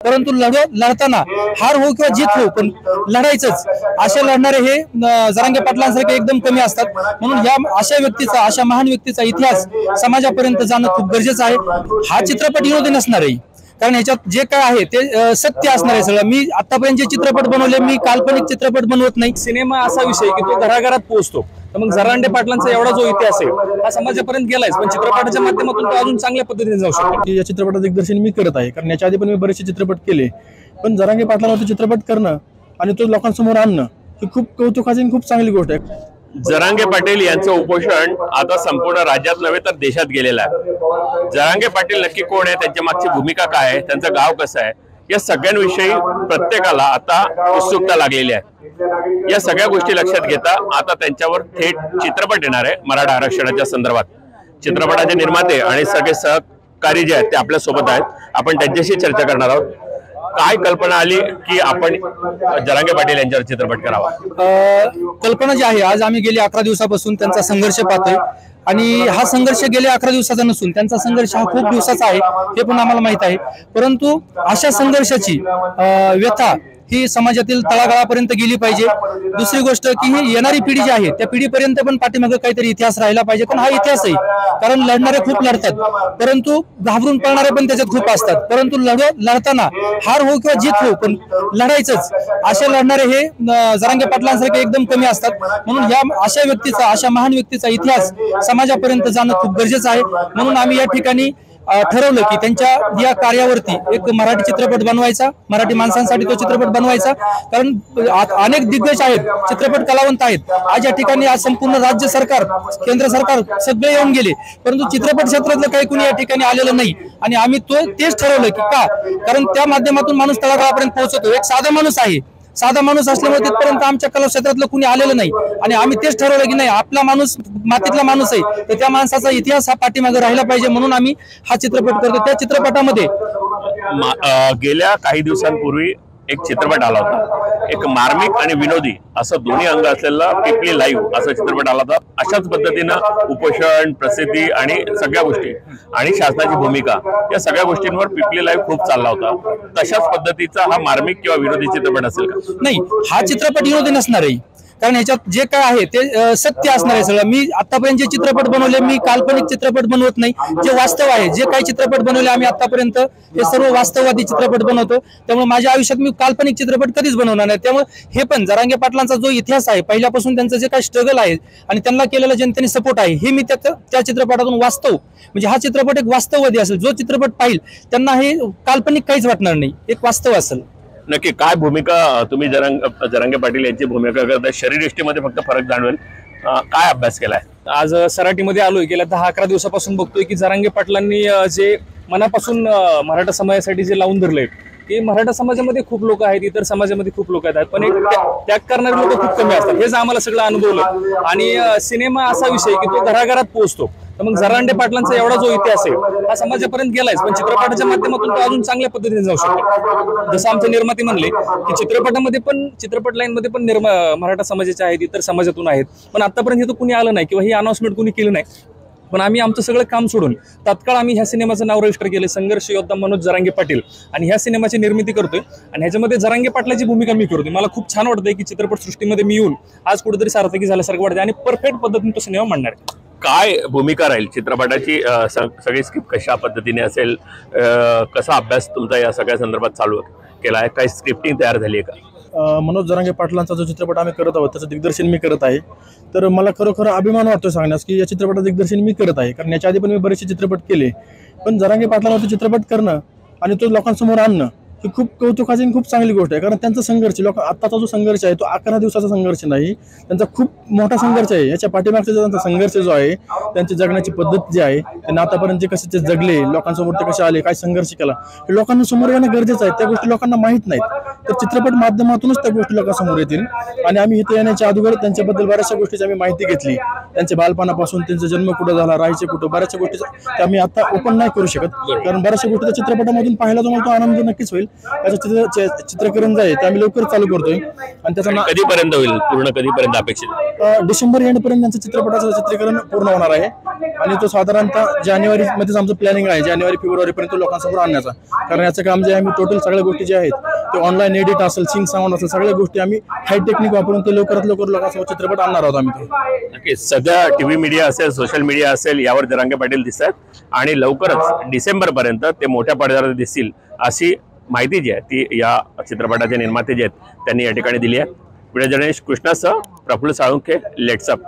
परंतु लढताना हार हो किंवा जीत हो पण लढायचंच असे लढणारे हे जरांगे पाटलांसारखे एकदम कमी असतात। म्हणून या अशा व्यक्तीचा अशा महान व्यक्तीचा इतिहास समाजापर्यंत जाणं खूप गरजेचं आहे। हा चित्रपट विनोदी नसणार आहे, कारण ह्याच्यात जे काय आहे ते सत्य असणार आहे सगळं। मी आतापर्यंत जे चित्रपट बनवले मी काल्पनिक चित्रपट बनवत नाही। सिनेमा असा विषय की तो घराघरात पोहोचतो, तर मग जरांगे पाटलांचा एवढा जो इतिहास आहे हा समाजापर्यंत गेलायच, पण चित्रपटाच्या माध्यमातून तो अजून चांगल्या पद्धतीने जाऊ शकतो। या चित्रपटाचं दिग्दर्शन मी करत आहे, कारण याच्या आधी पण मी बरेचसे चित्रपट केले, पण जरांगे पाटलांवरती चित्रपट करणं आणि तो लोकांसमोर आणणं ही खूप कौतुकाची आणि खूप चांगली गोष्ट आहे। जरांगे पाटील यांचं उपोषण आता संपूर्ण राज्यात नव्हे तर देशात गेलेलं आहे। जरांगे पाटील नक्की कोण आहे, त्यांच्या मागची भूमिका काय आहे, त्यांचं गाव कसं आहे, या सगळ्यांविषयी प्रत्येकाला आता उत्सुकता लागलेली आहे। या सगळ्या गोष्टी लक्षात घेता आता त्यांच्यावर थेट चित्रपट येणार आहे मराठा आरक्षणाच्या संदर्भात। चित्रपटाचे निर्माते आणि सगळे सहकारी जे आहेत ते आपल्या सोबत आहेत, आपण त्यांच्याशी चर्चा करणार आहोत। काय कल्पना आली की आपण जरांगे पाटील यांच्यावर चित्रपट करावा? कल्पना जी आहे, आज आम्ही गेली 11 दिवसापासून त्यांचा संघर्ष पाहतोय आणि हा संघर्ष गेल्या 11 दिवसाचा नसून त्यांचा संघर्ष हा खूप दिवसाचा आहे हे पण आम्हाला माहित आहे। परंतु अशा संघर्षाची व्यथा ही समाजातील तळागाळापर्यंत गेली पाहिजे। दुसरी गोष्ट की ही येणारी पिढी जी आहे त्या पिढीपर्यंत पण पाठीमागे काहीतरी इतिहास राहिला पाहिजे, कारण हा इतिहास आहे। कारण लढणारे खूप लढतात, परंतु घाबरून पळणारे पण त्याच्यात खूप असतात। परंतु लढताना हार हो किंवा जीत हो पण लढायचंच असे लढणारे हे जरांगे पाटलांसारखे एकदम कमी असतात। म्हणून या अशा व्यक्तीचा अशा महान व्यक्तीचा इतिहास समाजापर्यंत जाणं खूप गरजेचं आहे। म्हणून आम्ही या ठिकाणी ठरवलं की त्यांच्या या कार्यावरती एक मराठी चित्रपट बनवायचा, मराठी माणसांसाठी तो चित्रपट बनवायचा। कारण अनेक दिग्गज आहेत, चित्रपट कलावंत आहेत। आज या ठिकाणी आज संपूर्ण राज्य सरकार, केंद्र सरकार सगळे येऊन गेले, परंतु चित्रपट क्षेत्रातलं काही कुणी या ठिकाणी आलेलं नाही। आणि आम्ही तेच ठरवलं की का, कारण त्या माध्यमातून माणूस तळागाळापर्यंत पोहोचतो। एक साधा माणूस आहे, साधा माणूस असल्यामुळे तिथपर्यंत आमच्या कला क्षेत्रातलं कुणी आलेलं नाही। आणि आम्ही तेच ठरवलं की नाही, आपला माणूस मातीतला माणूस आहे, तर त्या माणसाचा इतिहास हा पाठीमागे राहिला पाहिजे, म्हणून आम्ही हा चित्रपट करतो। त्या चित्रपटामध्ये गेल्या काही दिवसांपूर्वी एक चित्रपट आला होता, एक मार्मिक आणि विनोदी असं दोन्ही अंग असलेला पिपली लाईव्ह असा चित्रपट आला होता। अशाच पद्धतीनं उपोषण, प्रसिद्धी आणि सगळ्या गोष्टी आणि शासनाची भूमिका या सगळ्या गोष्टींवर पिपली लाईव्ह खूप चालला होता। तशाच पद्धतीचा हा मार्मिक किंवा विनोदी चित्रपट असेल का? नाही, हा चित्रपट विनोदी नसणार आहे, कारण ह्याच्यात जे काय आहे ते सत्य असणार आहे सगळं। मी आतापर्यंत जे चित्रपट बनवले मी काल्पनिक चित्रपट बनवत नाही, जे वास्तव आहे, जे काही चित्रपट बनवले आम्ही आतापर्यंत हे सर्व वास्तववादी चित्रपट बनवतो। त्यामुळे माझ्या आयुष्यात मी काल्पनिक चित्रपट कधीच बनवणार नाही। त्यामुळे हे पण जरांगे पाटलांचा जो इतिहास आहे, पहिल्यापासून त्यांचं जे काही स्ट्रगल आहे आणि त्यांना केलेला जनतेने सपोर्ट आहे, हे मी त्या चित्रपटातून वास्तव म्हणजे हा चित्रपट एक वास्तववादी असेल। जो चित्रपट पाहिल त्यांना हे काल्पनिक काहीच वाटणार नाही, एक वास्तव असेल। नक्की काय भूमिका तुम्ही जरांगे पाटील यांची भूमिका करता? शरीरयष्टीमध्ये फक्त फरक जाणवेल, काय अभ्यास केलाय? आज सराटीमध्ये आलोय, गेल्या 10-11 दिवसापासून बघतोय की जरांगे पाटलांनी जे मनापासून मराठा समाजासाठी जे लावून धरलंय, की मराठा समाजामध्ये खूप लोक आहेत, इतर समाजामध्ये खूप लोक आहेत, पण एक त्याग करणारे लोक खूप कमी असतात। हेच आम्हाला सगळं अनुभवलं। आणि सिनेमा असा विषय की तो घराघरात पोहोचतो, तर मग जरांगे पाटलांचा एवढा जो इतिहास आहे हा समाजापर्यंत गेलायच, पण चित्रपटाच्या माध्यमातून तो अजून चांगल्या पद्धतीने जाऊ शकतो। जसं आमचे निर्माते म्हणले की चित्रपटामध्ये पण, चित्रपट लाईन मध्ये पण मराठा समाजाचे आहेत, इतर समाजातून आहेत, पण आतापर्यंत हे तो कुणी आलं नाही किंवा ही अनाउन्समेंट कुणी केली नाही। पण आम्ही आमचं सगळं काम सोडून तात्काळ आम्ही ह्या सिनेमाचं नाव रजिस्टर केले, संघर्ष योद्धा मनोज जरांगे पाटील, आणि ह्या सिनेमाची निर्मिती करतोय। आणि ह्याच्यामध्ये जरांगे पाटलाची भूमिका मी करतोय। मला खूप छान वाटतंय की चित्रपट सृष्टीमध्ये मी येऊन आज कुठेतरी सार्थकी झाल्यासारखं वाटतंय आणि परफेक्ट पद्धतीने तो सिनेमा मांडणार आहे। काय भूमिका राहील चित्रपटाची? सगळी स्क्रिप्ट कशा पद्धतीने असेल, कसा अभ्यास तुमचा या सगळ्या संदर्भात चालू केला आहे? काही स्क्रिप्टिंग तयार झाली आहे का? मनोज जरांगे पाटलांचा जो चित्रपट आम्ही करत आहोत त्याचं दिग्दर्शन मी करत आहे। तर मला खरोखर अभिमान वाटतो सांगण्यास की या चित्रपटाचं दिग्दर्शन मी करत आहे, कारण याच्या आधी पण मी बरेचसे चित्रपट केले, पण जरांगे पाटलांवरती चित्रपट करणं आणि तो लोकांसमोर आणणं ही खूप कौतुकाची आणि खूप चांगली गोष्ट आहे। कारण त्यांचा संघर्ष, आत्ताचा जो संघर्ष आहे तो 11 दिवसाचा संघर्ष नाही, त्यांचा खूप मोठा संघर्ष आहे। याच्या पाठीमागचा त्यांचा संघर्ष जो आहे, त्यांची जगण्याची पद्धत जी आहे, त्यांना आतापर्यंत जे कसे ते जगले, लोकांसमोर ते कसे आले, काय संघर्ष केला, हे लोकांना समोर येणं गरजेचं आहे। त्या गोष्टी लोकांना माहीत नाहीत। तर चित्रपट माध्यमातूनच त्या गोष्टी लोकांसमोर येतील. आणि आम्ही इथे येण्याच्या अगोदर त्यांच्याबद्दल बऱ्याचशा गोष्टीची आम्ही माहिती घेतली, त्यांच्या बालपणापासून त्यांचा जन्म कुठं झाला, राहायचे कुठं, बऱ्याचशा गोष्टी त्या आम्ही आता ओपन नाही करू शकत, कारण बऱ्याचशा गोष्टी त्या चित्रपटामधून पाहायला तुम्हाला तो आनंद नक्कीच होईल. त्याचं चित्रीकरण जे आहे ते आम्ही लवकर चालू करतोय आणि त्याचा कधीपर्यंत होईल, पूर्ण कधीपर्यंत अपेक्षित? डिसेंबर एंडपर्यंत त्यांचं चित्रपटाचं चित्रीकरण पूर्ण होणार आहे आणि तो साधारणतः जानेवारी मध्येच आमचं प्लॅनिंग आहे, जानेवारी फेब्रुवारीपर्यंत लोकांसमोर आणण्याचा. कारण याचं काम जे आहे आम्ही टोटल सगळ्या गोष्टी ज्या आहेत ते ऑनलाईन एडिट असेल, सिंग साऊंड असेल, सगळ्या गोष्टी आम्ही हाय टेक्निक वापरून ते लवकरात लवकर लोकांसमोर चित्रपट आणणार आहोत आम्ही. नक्कीच सध्या टीव्ही मीडिया असेल, सोशल मीडिया असेल, यावर जरांगे पाटील दिसतात आणि लवकरच डिसेंबर पर्यंत ते मोठ्या पडद्यावर दिसतील अशी माहिती जी आहे ती या चित्रपटाचे निर्माते जे आहेत त्यांनी या ठिकाणी दिली आहे. व्हिडिओ जर्नलिस्ट कृष्णासह प्रफुल्ल साळुंखे, लेट्स अप.